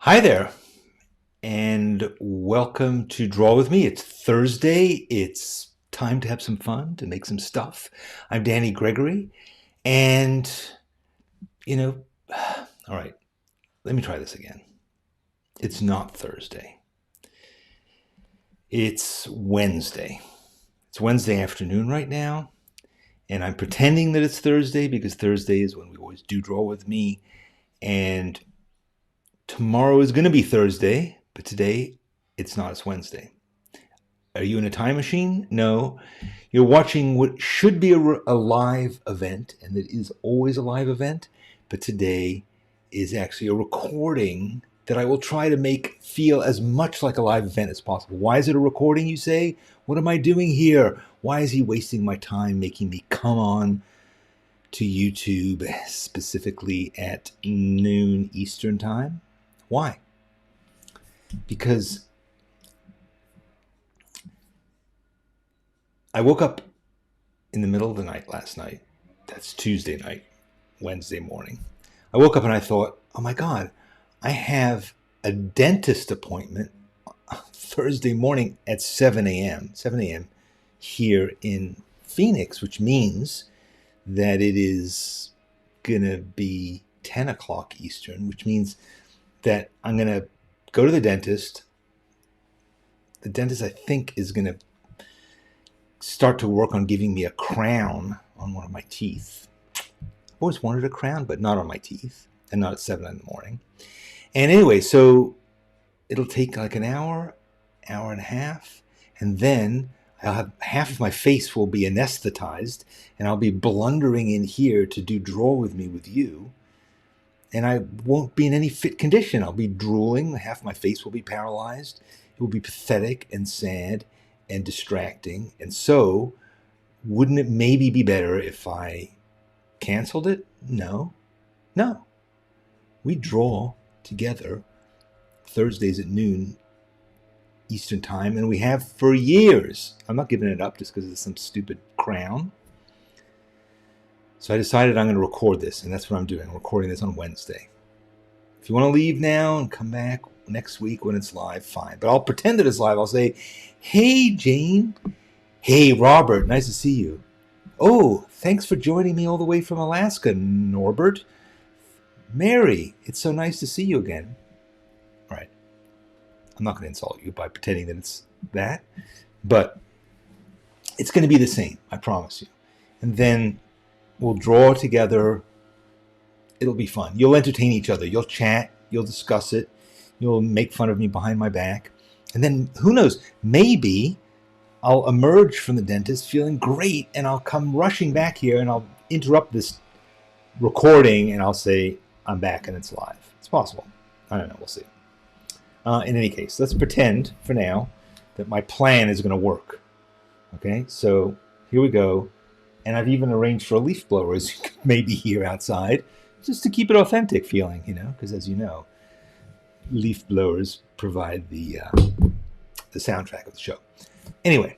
Hi there, and welcome to Draw With Me. It's Thursday. It's time to have some fun, to make some stuff. I'm Danny Gregory, and you know, all right, let me try this again. It's not Thursday. It's Wednesday. It's Wednesday afternoon right now, and I'm pretending that it's Thursday because Thursday is when we always do Draw With Me, and tomorrow is going to be Thursday, but today it's not. It's Wednesday. Are you in a time machine? No. You're watching what should be a live event, and it is always a live event, but today is actually a recording that I will try to make feel as much like a live event as possible. Why is it a recording, you say? What am I doing here? Why is he wasting my time making me come on to YouTube specifically at noon Eastern time? Why? Because I woke up in the middle of the night last night. That's Tuesday night, Wednesday morning. I woke up and I thought, oh my God, I have a dentist appointment Thursday morning at 7 a.m. 7 a.m. here in Phoenix, which means that it is going to be 10 o'clock Eastern, which means that I'm going to go to the dentist. The dentist, I think, is going to start to work on giving me a crown on one of my teeth. I've always wanted a crown, but not on my teeth, and not at 7 in the morning. And anyway, so it'll take like an hour, hour and a half, and then I'll have half of my face will be anesthetized, and I'll be blundering in here to do Draw With Me with you, and I won't be in any fit condition. I'll be drooling, half my face will be paralyzed. It will be pathetic and sad and distracting. And so, wouldn't it maybe be better if I canceled it? No. We draw together Thursdays at noon Eastern time, and we have for years. I'm not giving it up just because of some stupid crown. So I decided I'm going to record this, and that's what I'm doing. I'm recording this on Wednesday. If you want to leave now and come back next week when it's live, fine. But I'll pretend that it's live. I'll say, hey, Jane. Hey, Robert. Nice to see you. Oh, thanks for joining me all the way from Alaska, Norbert. Mary, it's so nice to see you again. All right. I'm not going to insult you by pretending that it's that. But it's going to be the same, I promise you. And then we'll draw together. It'll be fun. You'll entertain each other. You'll chat. You'll discuss it. You'll make fun of me behind my back. And then, who knows, maybe I'll emerge from the dentist feeling great, and I'll come rushing back here, and I'll interrupt this recording, and I'll say, I'm back, and it's live. It's possible. I don't know. We'll see. In any case, let's pretend, for now, that my plan is going to work. Okay? So, here we go. And I've even arranged for a leaf blower, as you can maybe hear outside, just to keep it authentic feeling, because as you know, leaf blowers provide the soundtrack of the show. Anyway,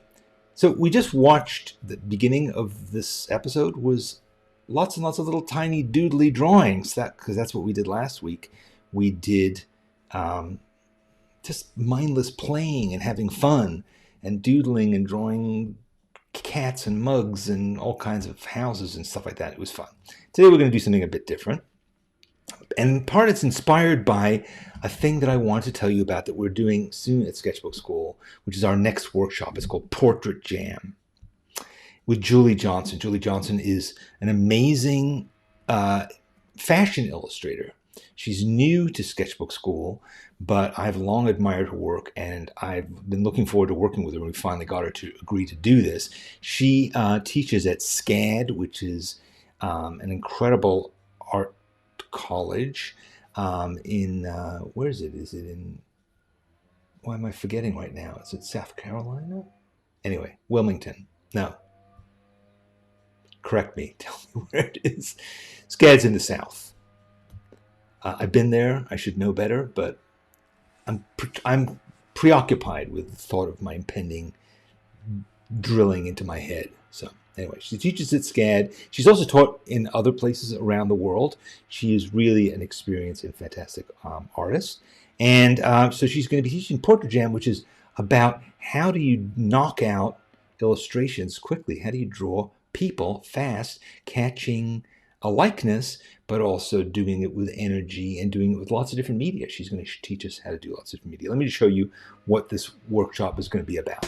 so we just watched the beginning of this episode was lots and lots of little tiny doodly drawings, because that's what we did last week. We did just mindless playing and having fun and doodling and drawing cats and mugs and all kinds of houses and stuff like that. It was fun. Today we're going to do something a bit different. And in part it's inspired by a thing that I want to tell you about that we're doing soon at Sketchbook School, which is our next workshop. It's called Portrait Jam with Julie Johnson. Julie Johnson is an amazing fashion illustrator. She's new to Sketchbook School, but I've long admired her work, and I've been looking forward to working with her, and we finally got her to agree to do this. She teaches at SCAD, which is an incredible art college in, where is it? Is it in, why am I forgetting right now? Is it South Carolina? Anyway, Wilmington. No. Correct me. Tell me where it is. SCAD's in the South. I've been there. I should know better, but I'm preoccupied with the thought of my impending drilling into my head. So anyway, she teaches at SCAD. She's also taught in other places around the world. She is really an experienced and fantastic artist. And so she's going to be teaching Portrait Jam, which is about how do you knock out illustrations quickly? How do you draw people fast, catching a likeness, but also doing it with energy and doing it with lots of different media? She's going to teach us how to do lots of different media. Let me just show you what this workshop is going to be about.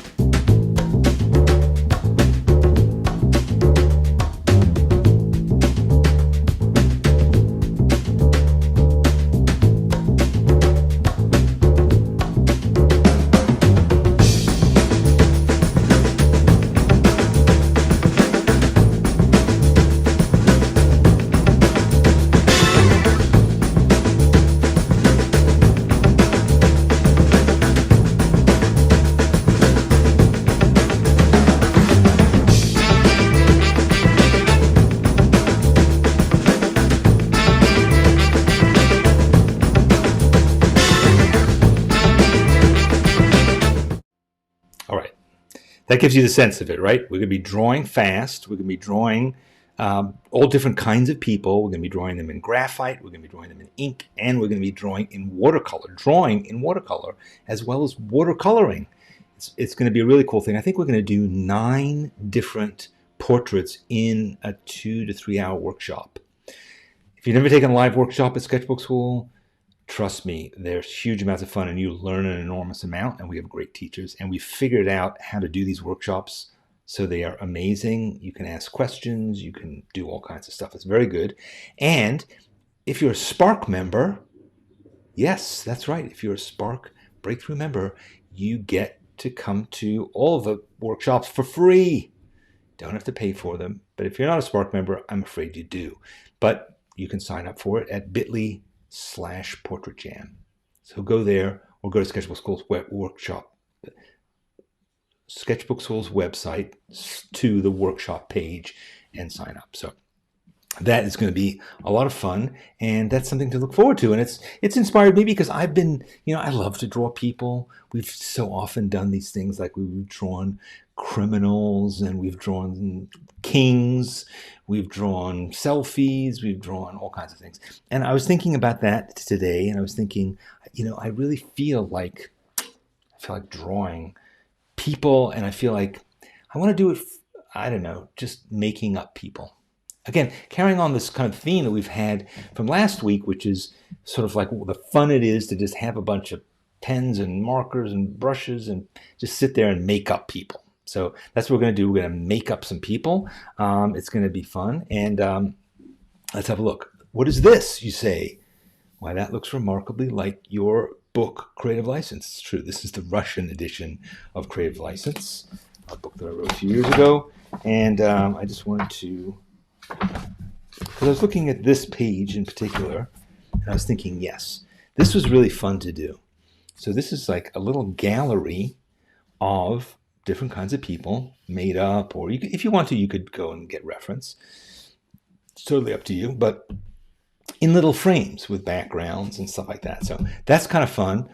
All right. That gives you the sense of it, right? We're going to be drawing fast. We're going to be drawing all different kinds of people. We're going to be drawing them in graphite. We're going to be drawing them in ink. And we're going to be drawing in watercolor. Drawing in watercolor as well as watercoloring. It's going to be a really cool thing. I think we're going to do 9 different portraits in a 2 to 3 hour workshop. If you've never taken a live workshop at Sketchbook School, trust me, there's huge amounts of fun and you learn an enormous amount, and we have great teachers, and we figured out how to do these workshops so they are amazing. You can ask questions, you can do all kinds of stuff. It's very good. And if you're a Spark member, yes, that's right. If you're a Spark Breakthrough member, you get to come to all of the workshops for free. Don't have to pay for them. But if you're not a Spark member, I'm afraid you do. But you can sign up for it at bit.ly/Portrait Jam. So go there or go to Sketchbook School's workshop. Sketchbook School's website to the workshop page and sign up. So that is going to be a lot of fun, and that's something to look forward to. And it's inspired me because I've been, I love to draw people. We've so often done these things, like we've drawn criminals and we've drawn kings, we've drawn selfies, we've drawn all kinds of things. And I was thinking about that today, and I was thinking, I really feel like drawing people, and I feel like I want to do it, just making up people. Again, carrying on this kind of theme that we've had from last week, which is sort of like the fun it is to just have a bunch of pens and markers and brushes and just sit there and make up people. So that's what we're going to do. We're going to make up some people. It's going to be fun. And let's have a look. What is this, you say? Why, that looks remarkably like your book, Creative License. It's true. This is the Russian edition of Creative License, a book that I wrote a few years ago. And I just wanted to... because I was looking at this page in particular, and I was thinking, yes, this was really fun to do. So this is like a little gallery of different kinds of people made up, or if you want to, you could go and get reference. It's totally up to you, but in little frames with backgrounds and stuff like that. So that's kind of fun.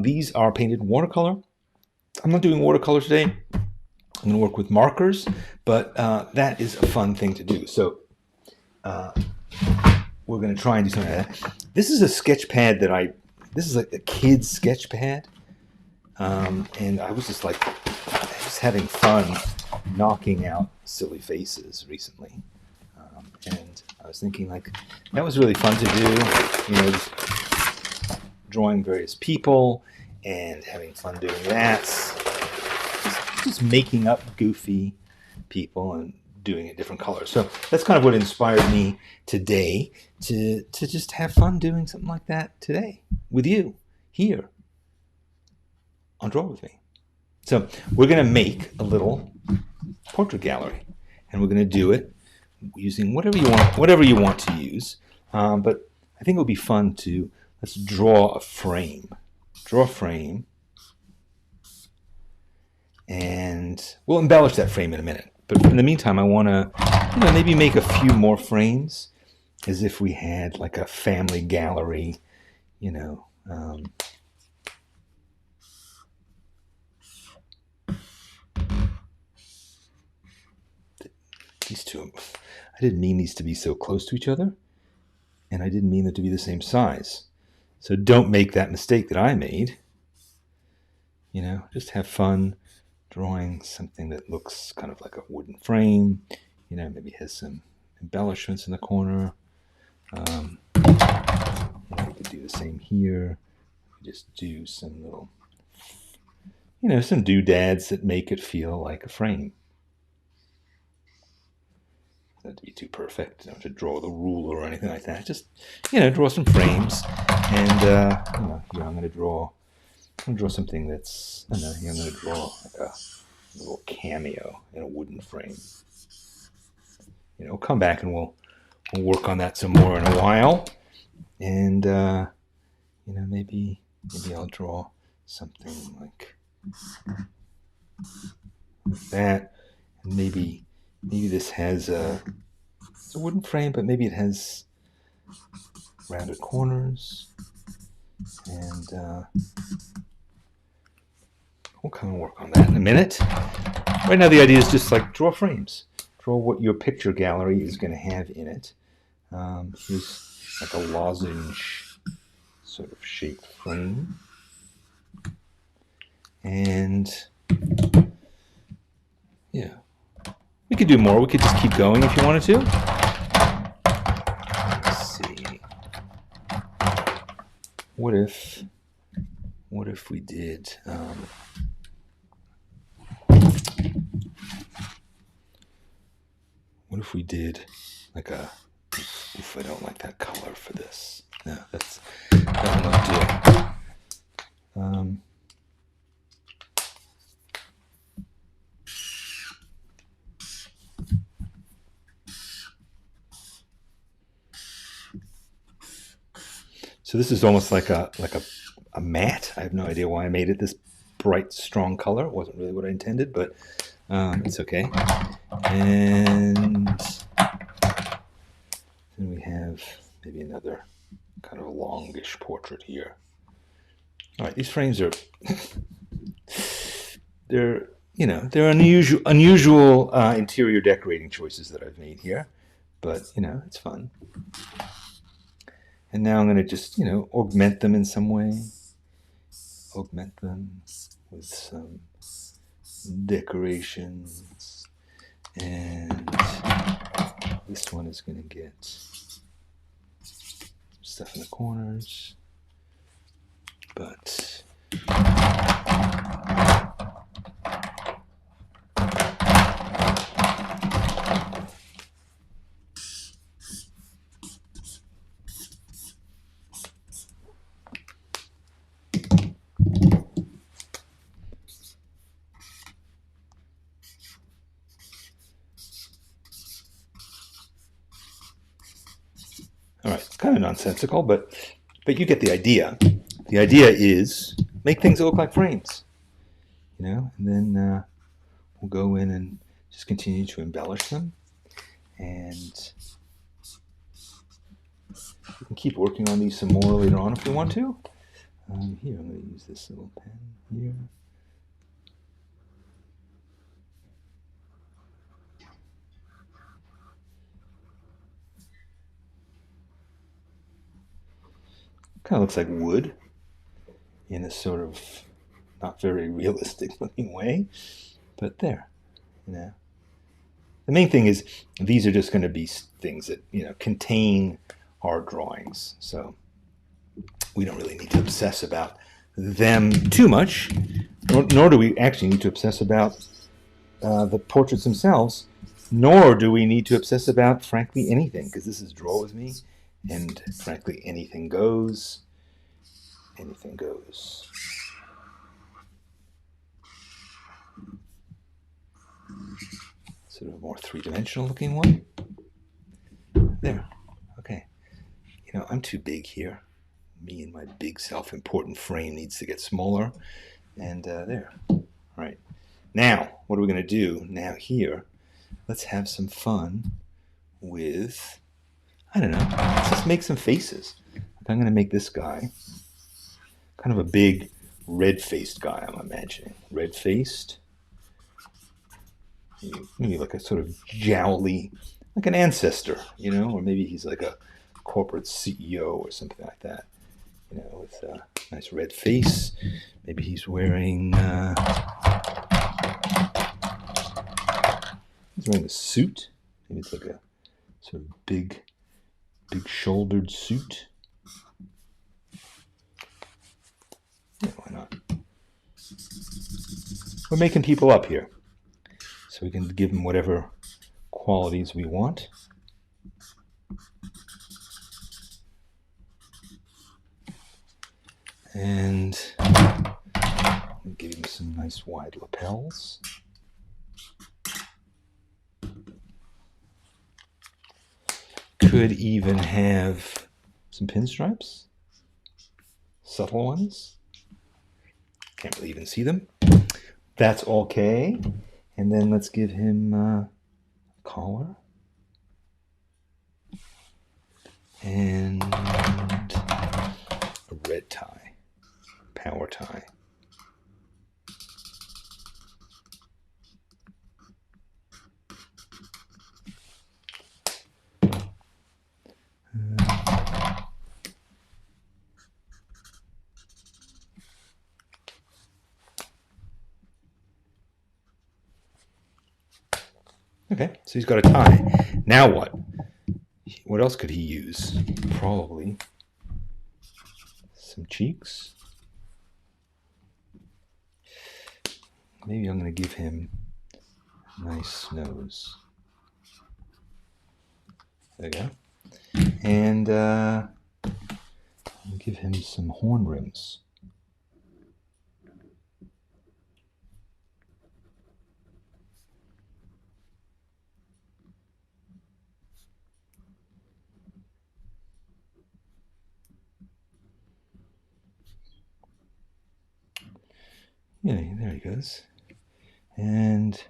These are painted in watercolor. I'm not doing watercolor today. I'm going to work with markers, but that is a fun thing to do. So we're going to try and do something like that. This is a sketch pad this is like a kid's sketch pad. And I was just having fun knocking out silly faces recently. And I was thinking that was really fun to do, just drawing various people and having fun doing that. Just making up goofy people and doing it different colors. So that's kind of what inspired me today to just have fun doing something like that today with you here on Draw With Me. So we're going to make a little portrait gallery, and we're going to do it using whatever you want to use. But I think it would be fun let's draw a frame. And we'll embellish that frame in a minute. But in the meantime, I want to, maybe make a few more frames as if we had like a family gallery, These two, I didn't mean these to be so close to each other, and I didn't mean them to be the same size. So don't make that mistake that I made. You know, just have fun drawing something that looks kind of like a wooden frame. You know, maybe has some embellishments in the corner. You could do the same here. Just do some little, you know, some doodads that make it feel like a frame. Doesn't have to be too perfect. You don't have to draw the ruler or anything like that. Just, you know, draw some frames. And, you know, here I'm going to draw something that's, I don't know, here I'm going to draw like a little cameo in a wooden frame. You know, come back and we'll work on that some more in a while. And, you know, maybe I'll draw something like that. And maybe this has it's a wooden frame, but maybe it has rounded corners. And we'll come and work on that in a minute. Right now the idea is just like draw frames. Draw what your picture gallery is going to have in it. Here's like a lozenge sort of shaped frame. And yeah, we could do more. We could just keep going if you wanted to. Let's see. What if we did what if we did like a, oof, I don't like that color for this. No, that won't do. So this is almost like a matte. I have no idea why I made it this bright, strong color. It wasn't really what I intended, but it's okay. And then we have maybe another kind of longish portrait here. All right, these frames are they're unusual interior decorating choices that I've made here, but you know, it's fun. And now I'm going to just, you know, augment them in some way. Augment them with some decorations. And this one is going to get some stuff in the corners. But all right, it's kind of nonsensical, but you get the idea. The idea is make things that look like frames, you know, and then we'll go in and just continue to embellish them. And we can keep working on these some more later on if we want to. Here, I'm going to use this little pen here. Kind of looks like wood in a sort of not very realistic looking way, but there, you know. The main thing is these are just going to be things that, you know, contain our drawings. So we don't really need to obsess about them too much, nor do we actually need to obsess about the portraits themselves, nor do we need to obsess about, frankly, anything, because this is Draw With Me. And frankly, anything goes. Anything goes. Sort of a more three-dimensional looking one. There. Okay. You know, I'm too big here. Me and my big self-important frame needs to get smaller. And there. All right. Now, what are we going to do? Now here, let's have some fun with, I don't know, let's just make some faces. I'm going to make this guy kind of a big red-faced guy, I'm imagining. Red-faced. Maybe like a sort of jowly, like an ancestor, you know, or maybe he's like a corporate CEO or something like that. with a nice red face. Maybe he's wearing a suit. Maybe it's like a sort of big shouldered suit. Yeah, why not? We're making people up here, so we can give them whatever qualities we want. And give him some nice wide lapels. Could even have some pinstripes, subtle ones. Can't really even see them. That's okay. And then let's give him a collar and a red tie, power tie. Okay, so he's got a tie. Now what? What else could he use? Probably some cheeks. Maybe I'm going to give him a nice nose. There we go. And I'll give him some horn rims. Yeah, there he goes. And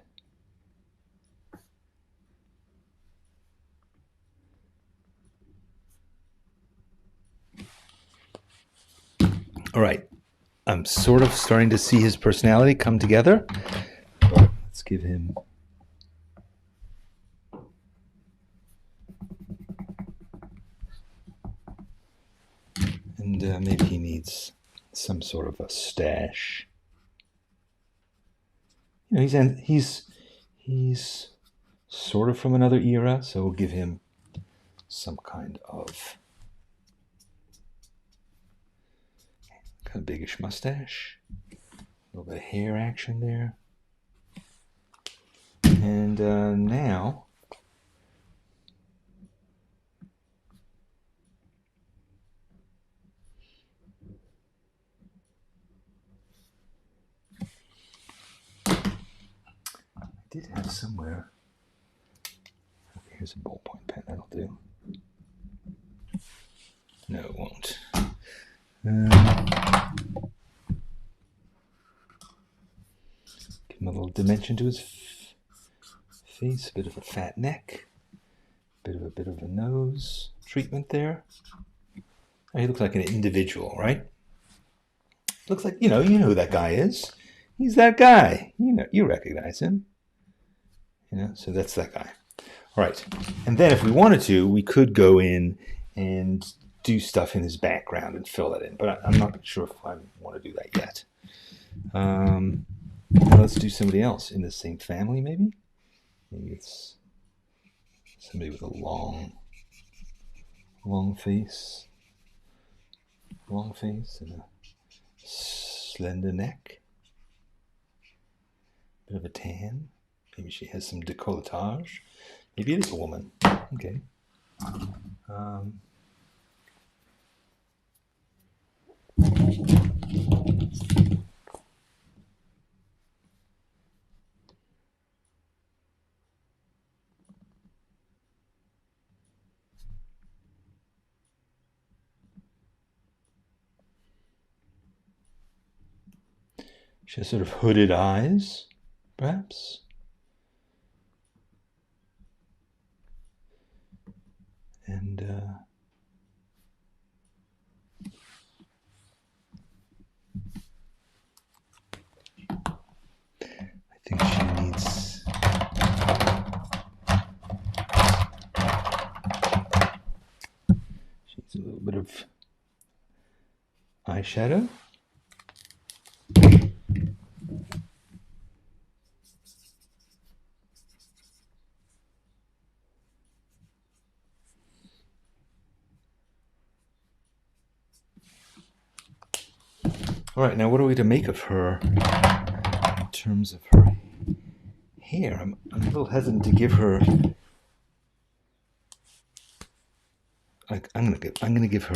all right, I'm sort of starting to see his personality come together. But let's give him and maybe he needs some sort of a stash. You know, he's sort of from another era, so we'll give him some kind of biggish mustache, a little bit of hair action there, and now I did have somewhere. Okay, here's a ballpoint pen. That'll do. No, it won't. Give him a little dimension to his face, a bit of a fat neck, bit of a nose treatment there. Oh, he looks like an individual, right? Looks like, you know who that guy is. He's that guy. You recognize him. So that's that guy. All right. And then if we wanted to, we could go in and do stuff in his background and fill that in, but I'm not sure if I want to do that yet. Let's do somebody else in the same family, maybe. Maybe it's somebody with a long face, and a slender neck, bit of a tan. Maybe she has some décolletage. Maybe it is a woman. Okay. She has sort of hooded eyes, perhaps. And I think she needs a little bit of eyeshadow. All right, now what are we to make of her in terms of her hair? I'm a little hesitant to give her. I'm gonna give her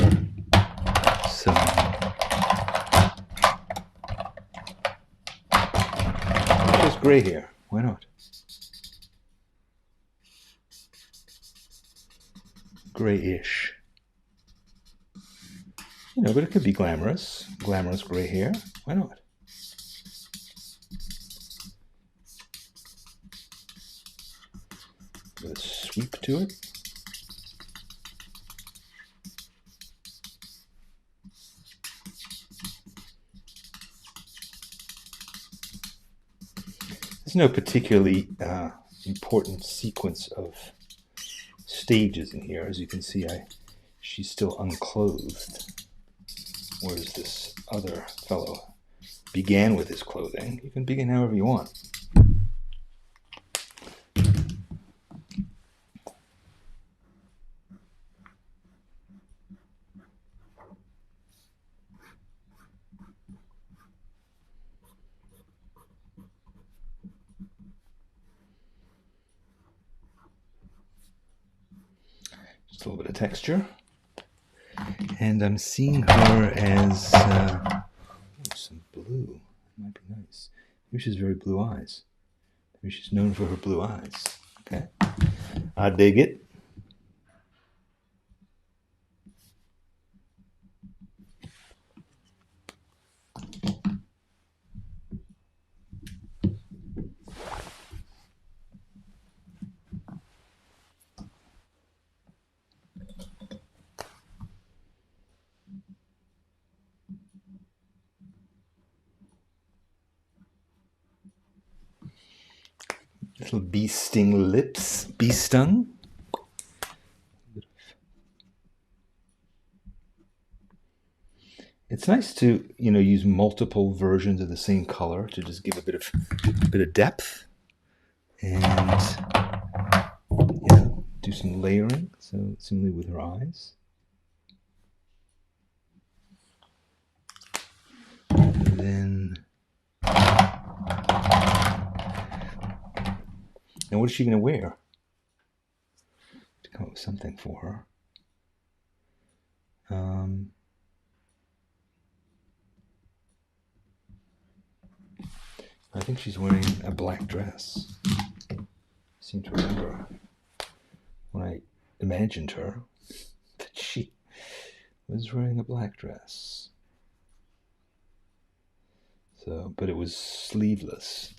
some. Just gray hair. Why not? Grayish. You know, but it could be glamorous. Glamorous gray hair. Why not? With a sweep to it. There's no particularly important sequence of stages in here. As you can see, she's still unclothed, whereas this other fellow began with his clothing. You can begin however you want. Just a little bit of texture. And I'm seeing her as some blue. Might be nice. Maybe she's very blue eyes. Maybe she's known for her blue eyes. Okay. I dig it. Little bee sting lips. Bee stung. It's nice to, you know, use multiple versions of the same color to just give a bit of depth, and do some layering. So similarly with her eyes. And then, now what is she going to wear? To come up with something for her. I think she's wearing a black dress. I seem to remember when I imagined her that she was wearing a black dress. So, but it was sleeveless.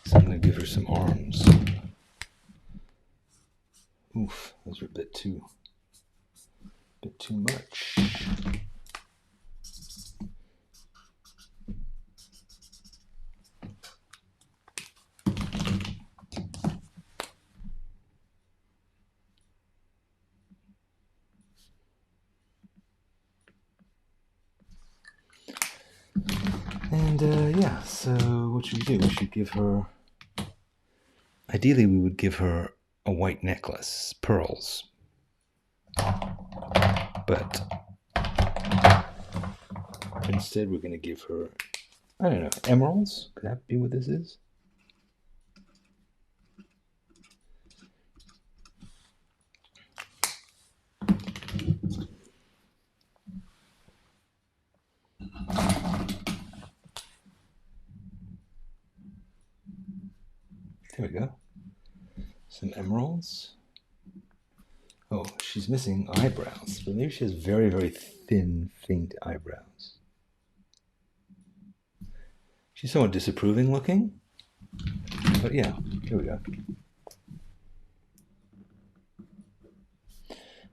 So I'm going to give her some arms. Oof, those are a bit too much. And yeah, so what should we do? We should give her, ideally we would give her a white necklace, pearls. But instead we're going to give her, I don't know, emeralds? Could that be what this is? There we go. Some emeralds. Oh, she's missing eyebrows, but maybe she has very, very thin, faint eyebrows. She's somewhat disapproving looking, but yeah, here we go.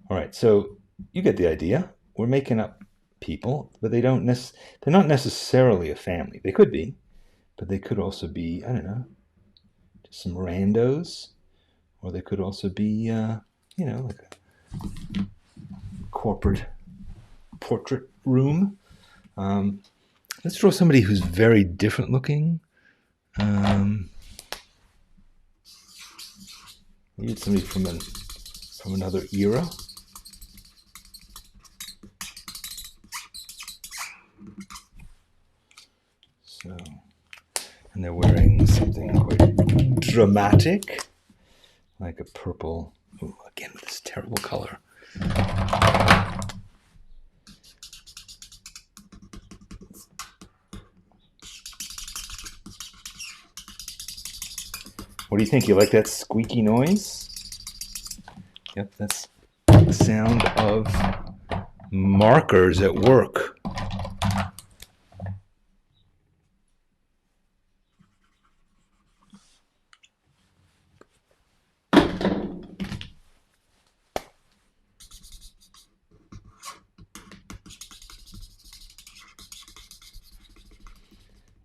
All right, so you get the idea. We're making up people, but they're not necessarily a family. They could be, but they could also be, I don't know, just some randos. Or they could also be, like a corporate portrait room. Let's draw somebody who's very different looking. Maybe it's somebody from another era. So, and they're wearing something quite dramatic, like a purple. Ooh, again with this terrible color. What do you think? You like that squeaky noise? Yep, that's the sound of markers at work.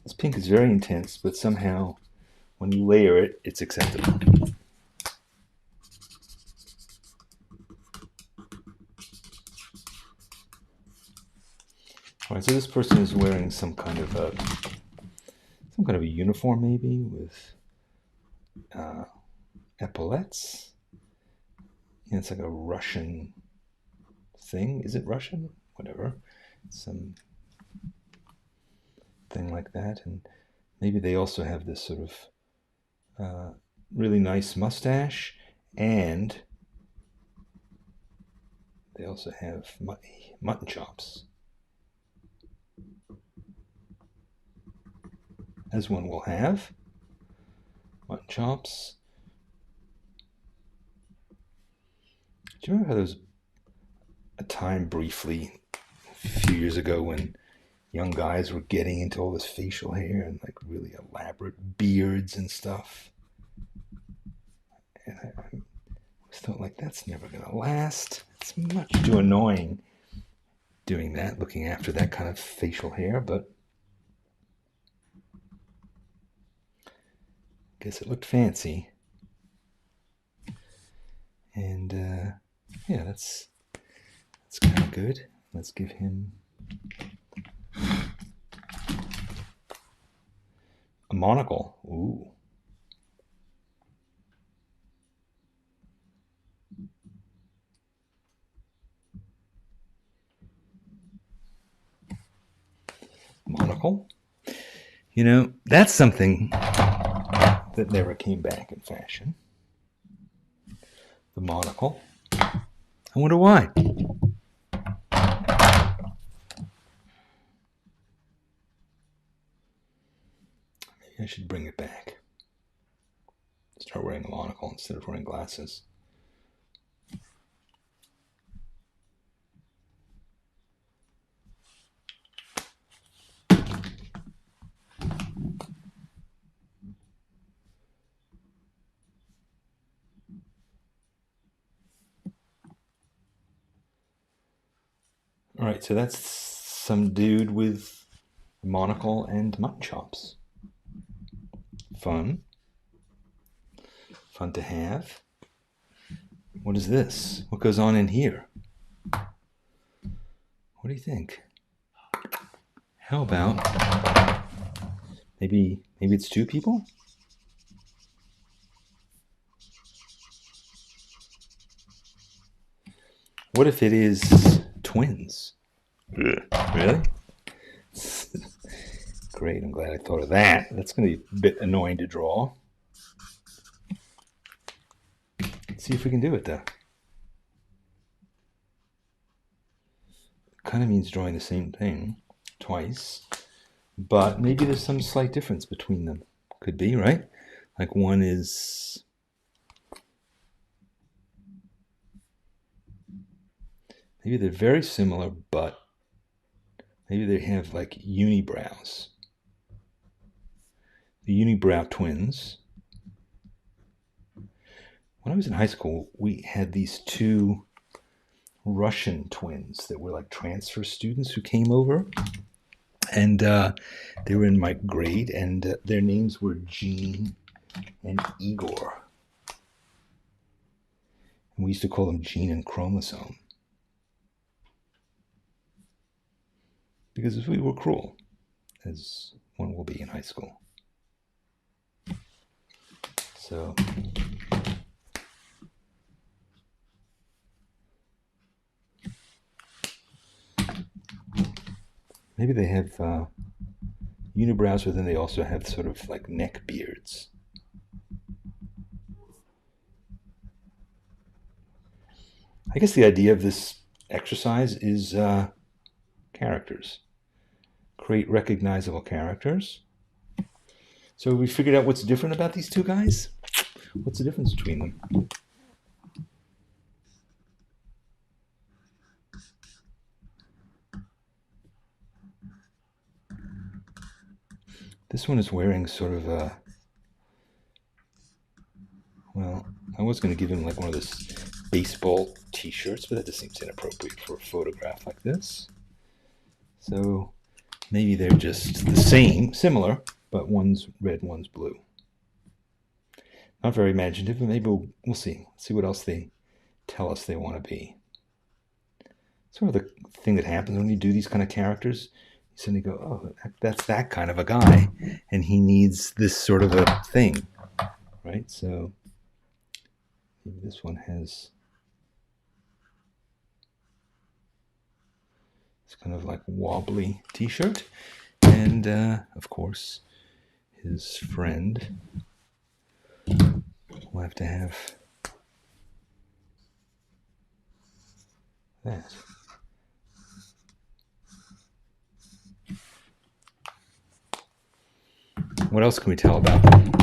This pink is very intense, but somehow when you layer it, it's acceptable. All right, so this person is wearing some kind of a uniform, maybe with epaulets. Yeah, it's like a Russian thing. Is it Russian? Whatever. Some thing like that, and maybe they also have this sort of really nice mustache, and they also have mutton chops, as one will have. Mutton chops. Do you remember how there was a time briefly a few years ago when young guys were getting into all this facial hair and like really elaborate beards and stuff? And I always thought, like, that's never gonna last. It's much too annoying doing that, looking after that kind of facial hair, but I guess it looked fancy. And yeah, that's kind of good. Let's give him a monocle. Ooh. Monocle. You know, that's something that never came back in fashion. The monocle. I wonder why. Maybe I should bring it back. Start wearing a monocle instead of wearing glasses. All right, so that's some dude with a monocle and mutton chops. Fun. Fun to have. What is this? What goes on in here? What do you think? How about maybe it's two people? What if it is twins? Really? Great, I'm glad I thought of that. That's going to be a bit annoying to draw. Let's see if we can do it, though. Kind of means drawing the same thing twice, but maybe there's some slight difference between them. Could be, right? Like one is... maybe they're very similar, but maybe they have like unibrows. The unibrow twins. When I was in high school, we had these two Russian twins that were like transfer students who came over, and they were in my grade, and their names were Gene and Igor. And we used to call them gene and chromosome because we were cruel, as one will be in high school. So maybe they have unibrows, but then they also have sort of like neck beards. I guess the idea of this exercise is characters. Create recognizable characters. So we figured out what's different about these two guys. What's the difference between them? This one is wearing sort of a, well, I was going to give him like one of those baseball t-shirts, but that just seems inappropriate for a photograph like this. So maybe they're just the same, similar, but one's red, one's blue. Not very imaginative, but maybe we'll see. See what else they tell us they want to be. Sort of the thing that happens when you do these kind of characters. You suddenly go, oh, that's that kind of a guy, and he needs this sort of a thing, right? So maybe this one has this kind of like wobbly t-shirt, and of course his friend will have to have that. What else can we tell about them?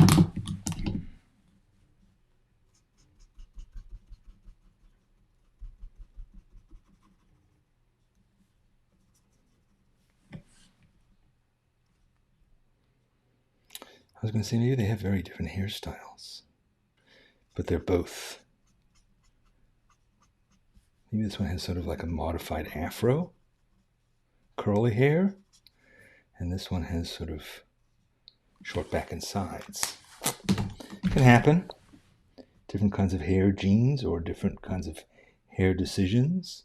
I was going to say maybe they have very different hairstyles, but they're both. Maybe this one has sort of like a modified afro, curly hair, and this one has sort of short back and sides. Can happen. Different kinds of hair genes or different kinds of hair decisions.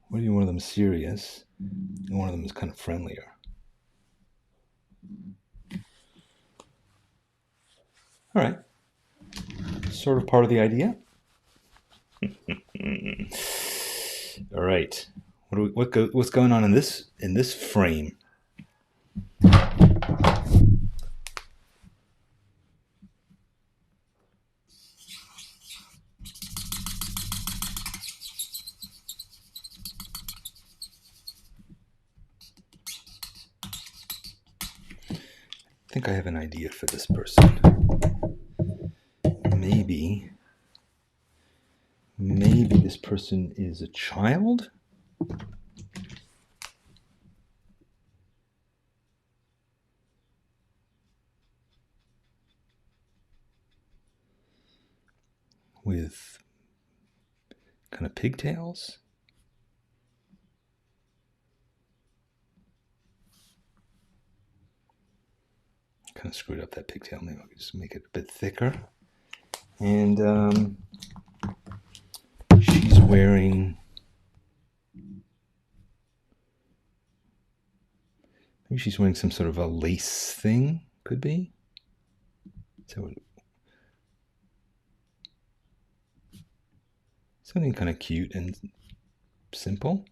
Maybe one of them is serious, and one of them is kind of friendlier. All right. Sort of part of the idea. All right. What's going on in this frame? I think I have an idea for this person. Maybe this person is a child? With kind of pigtails? Kind of screwed up that pigtail. Maybe I could just make it a bit thicker. And she's wearing, maybe she's wearing some sort of a lace thing, could be. So something kind of cute and simple.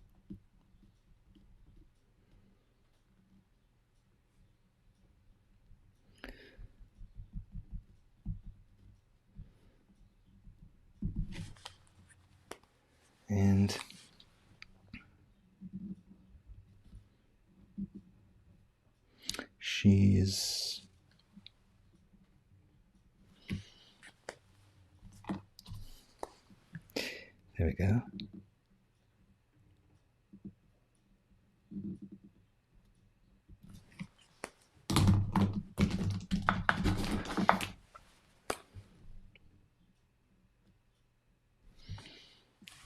And she's there we go.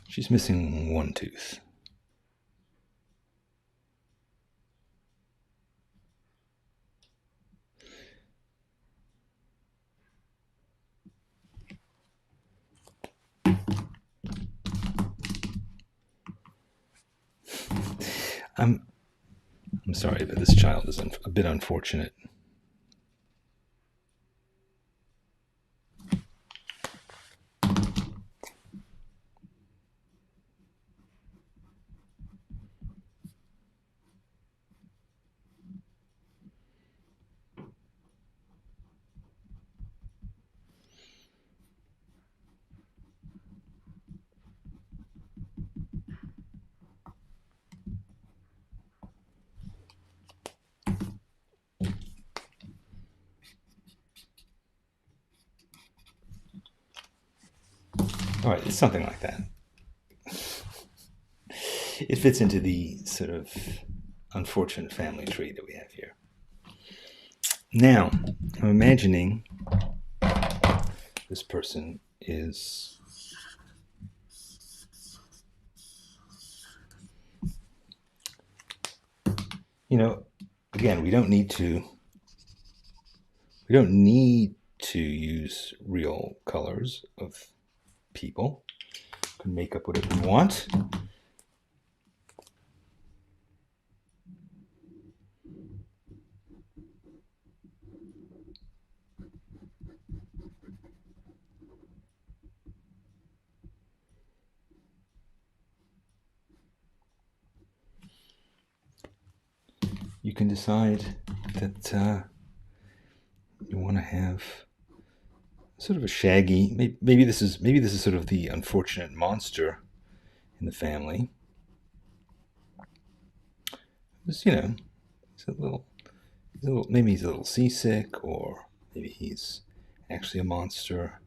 She's missing one tooth. I'm sorry, but this child is a bit unfortunate. All right, it's something like that. It fits into the sort of unfortunate family tree that we have here. Now, I'm imagining this person is again, we don't need to use real colors of people. We can make up whatever we want. You can decide that you want to have sort of a shaggy. Maybe this is sort of the unfortunate monster in the family. Just, he's a little. Maybe he's a little seasick, or maybe he's actually a monster.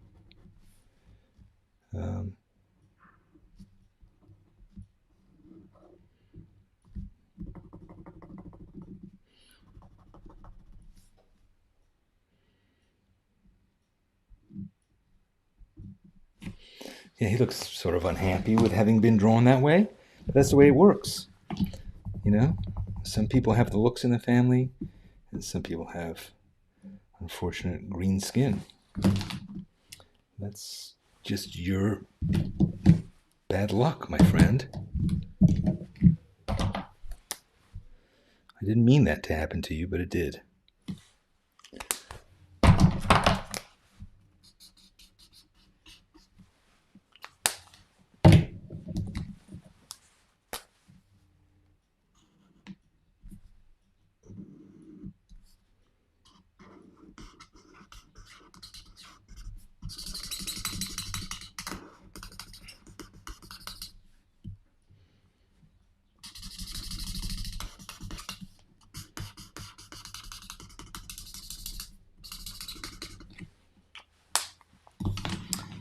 Yeah, he looks sort of unhappy with having been drawn that way, but that's the way it works. Some people have the looks in the family, and some people have unfortunate green skin. That's just your bad luck, my friend. I didn't mean that to happen to you, but it did.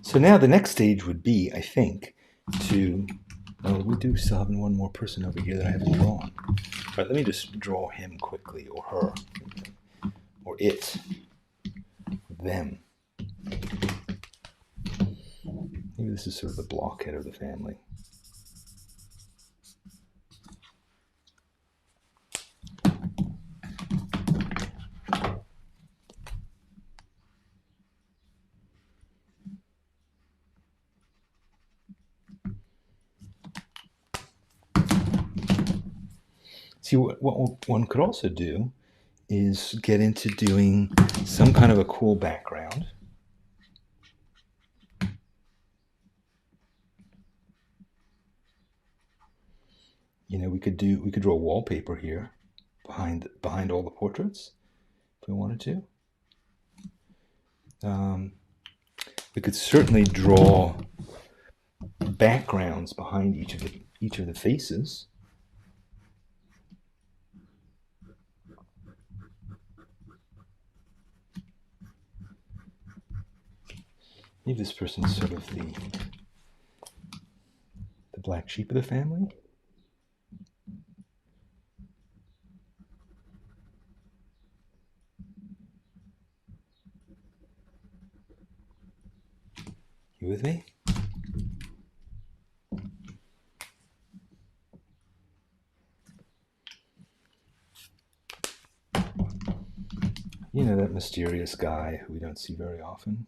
So now the next stage would be, I think, we do still have one more person over here that I haven't drawn. All right, let me just draw him quickly, or her, or it, them. Maybe this is sort of the blockhead of the family. See, what one could also do is get into doing some kind of a cool background. We could draw wallpaper here behind all the portraits if we wanted to. We could certainly draw backgrounds behind each of the faces. Maybe this person's sort of the black sheep of the family. You with me? That mysterious guy who we don't see very often.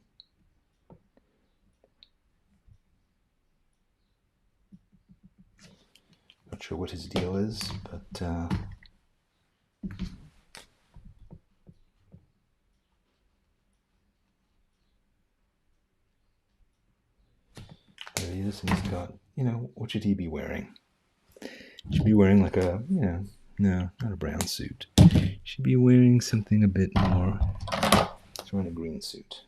Not sure what his deal is, but there he is, and he's got, what should he be wearing? He should be wearing like a, no, not a brown suit. He should be wearing something a bit more. He's wearing a green suit.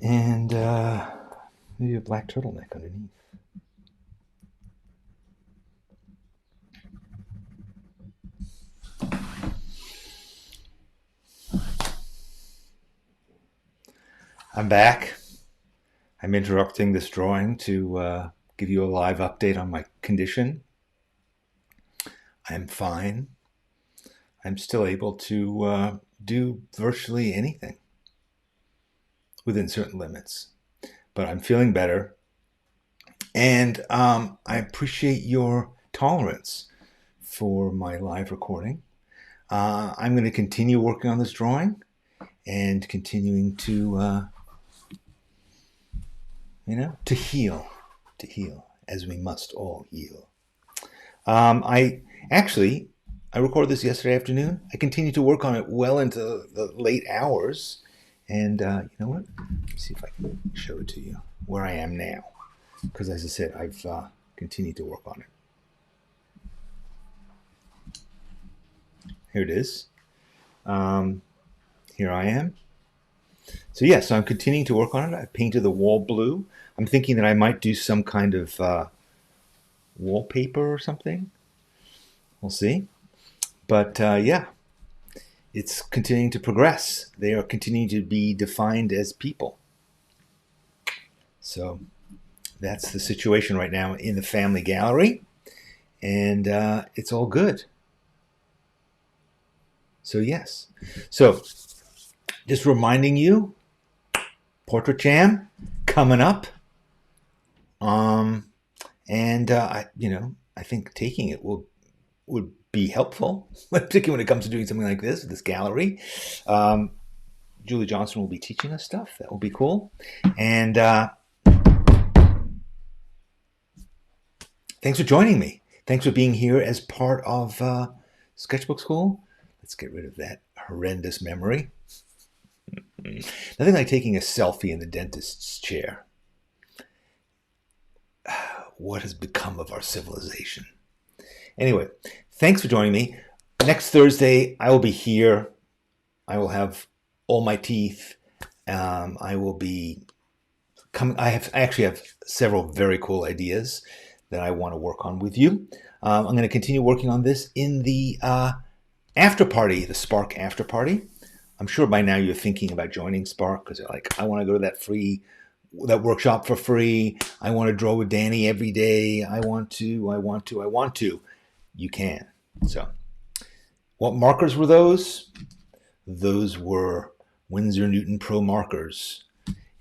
And maybe a black turtleneck underneath. I'm back. I'm interrupting this drawing to give you a live update on my condition. I'm fine. I'm still able to do virtually anything within certain limits, but I'm feeling better, and I appreciate your tolerance for my live recording. I'm going to continue working on this drawing and continuing to heal as we must all heal. I recorded this yesterday afternoon. I continued to work on it well into the late hours. And you know what? Let me see if I can show it to you where I am now. Because as I said, I've continued to work on it. Here it is. Here I am. So yes, I'm continuing to work on it. I painted the wall blue. I'm thinking that I might do some kind of wallpaper or something. We'll see. But yeah, it's continuing to progress. They are continuing to be defined as people. So that's the situation right now in the family gallery. And it's all good. So yes. So just reminding you, Portrait Jam coming up. And I think taking it would be helpful, particularly when it comes to doing something like this gallery. Julie Johnson will be teaching us stuff. That will be cool. And thanks for joining me. Thanks for being here as part of Sketchbook School. Let's get rid of that horrendous memory. Nothing like taking a selfie in the dentist's chair. What has become of our civilization? Anyway, thanks for joining me. Next Thursday, I will be here. I will have all my teeth. I will be coming. I actually have several very cool ideas that I want to work on with you. I'm going to continue working on this in the after party, the Spark after party. I'm sure by now you're thinking about joining Spark because you're like, I want to go to that workshop for free. I want to draw with Danny every day. I want to. You can. So what markers were those? Those were Winsor Newton Pro markers.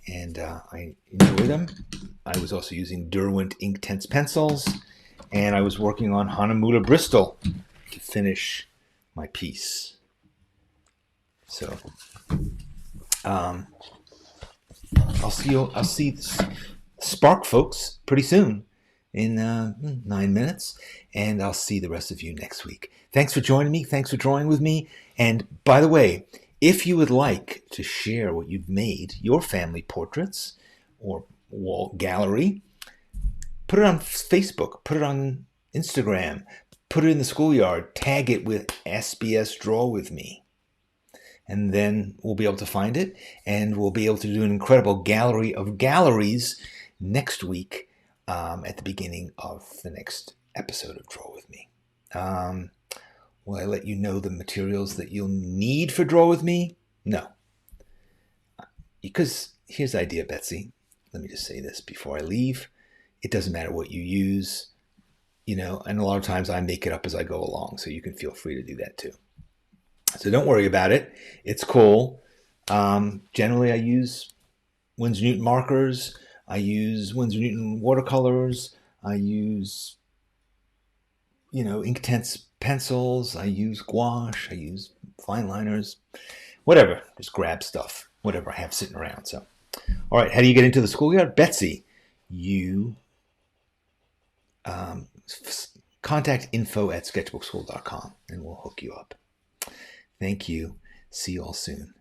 And I enjoy them. I was also using Derwent Inktense pencils. And I was working on Hahnemuhle Bristol to finish my piece. So I'll see Spark folks pretty soon in 9 minutes, and I'll see the rest of you next week. Thanks for joining me. Thanks for drawing with me. And by the way, if you would like to share what you've made, your family portraits or wall gallery, put it on Facebook, put it on Instagram, put it in the schoolyard, tag it with SBS Draw With Me. And then we'll be able to find it, and we'll be able to do an incredible gallery of galleries next week at the beginning of the next episode of Draw With Me. Will I let you know the materials that you'll need for Draw With Me? No. Because here's the idea, Betsy. Let me just say this before I leave. It doesn't matter what you use, and a lot of times I make it up as I go along, so you can feel free to do that too. So don't worry about it. It's cool. Generally, I use Winsor Newton markers. I use Winsor Newton watercolors. I use, Inktense pencils, I use gouache, I use fine liners, whatever. Just grab stuff, whatever I have sitting around. So, all right, how do you get into the schoolyard? Betsy, you contact info@sketchbookschool.com and we'll hook you up. Thank you. See you all soon.